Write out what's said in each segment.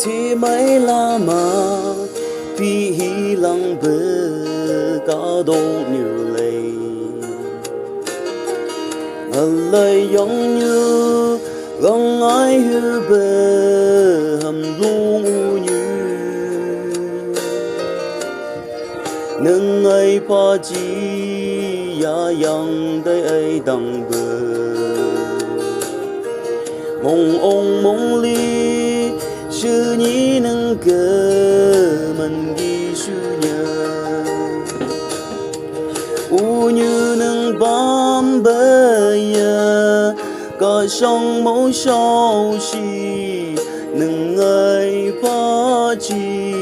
chỉ mấy la mà vì hi lăng bờ cả đông như lầy lời giống như găng ai hư bờ hầm luôn u như nâng ai pa chi ya yang đây ai đằng bờ mong ông mong ly sư nhí nâng cơ mình ghi sư nhờ u như nâng bám bờ ya có sông mẫu sao chi nâng ai pa chi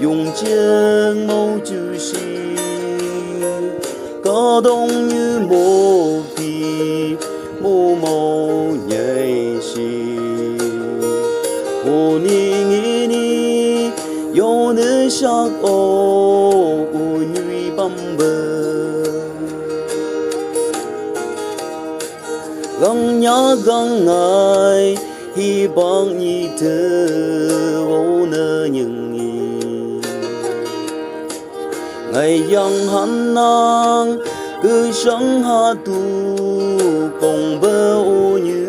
dùng chiêng mẫu chữ si có đông như mô phi mô mô nhảy si hồ ni nghĩ ni yo nữ sắc ô nhụy băm bờ găng nhớ găng ngài hy vọng như thơ vô nơ những ngày yang hắn nang cứ sống ha tu cùng bơ ô như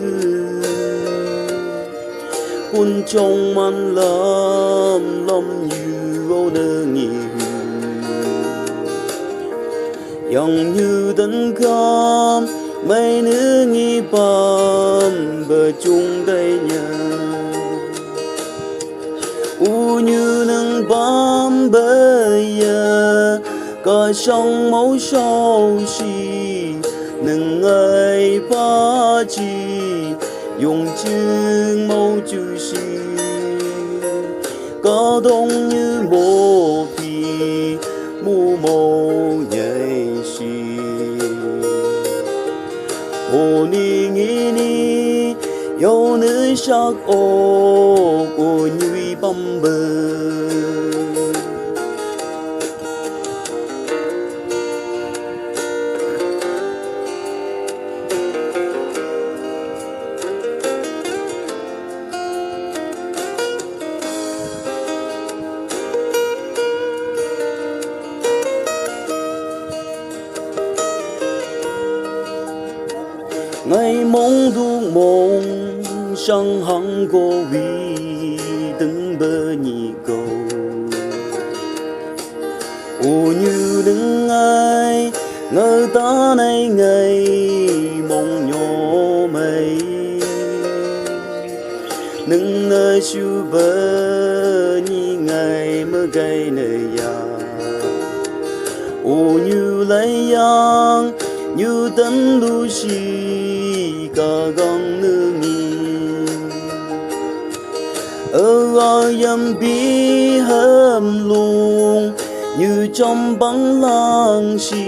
quân trong man lâm như vô nơ nghỉ yang như tấn cam mấy nữ nghi bám bờ chung đây nhà u như nâng bám bờ ya có sông mẫu sao chi nâng ai pa chi dùng chương mẫu chữ si có đông như mô phi mô mô nhảy si hồ ni nghĩ ni yo nữ sắc ô của nhụy băm bờ ngày mong du mong sang hằng cô vì từng bờ nhị cầu ô như đứng ai ngờ ta này ngày mong nhỏ mây nâng nơi siêu bờ nhị ngày mơ gây nơi ya ô như lấy yang như tấn đu si cả găng nữ nghi ở yam bi hâm luôn như trong băng lang si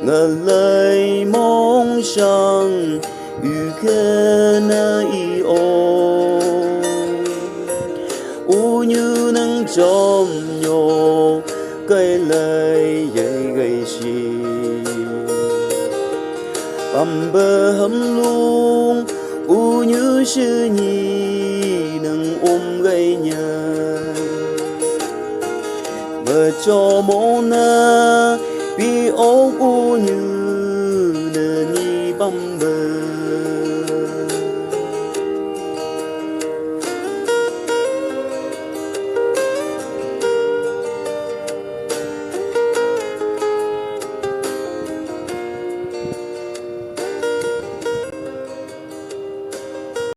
ngờ lời mong sang yu khe na i o u như nâng trong nhô cây lời dậy gây si bầm bờ hâm luôn u như sư nhi nâng gây nhờ mơ cho mô na bi ô u như nơ ni bầm bờ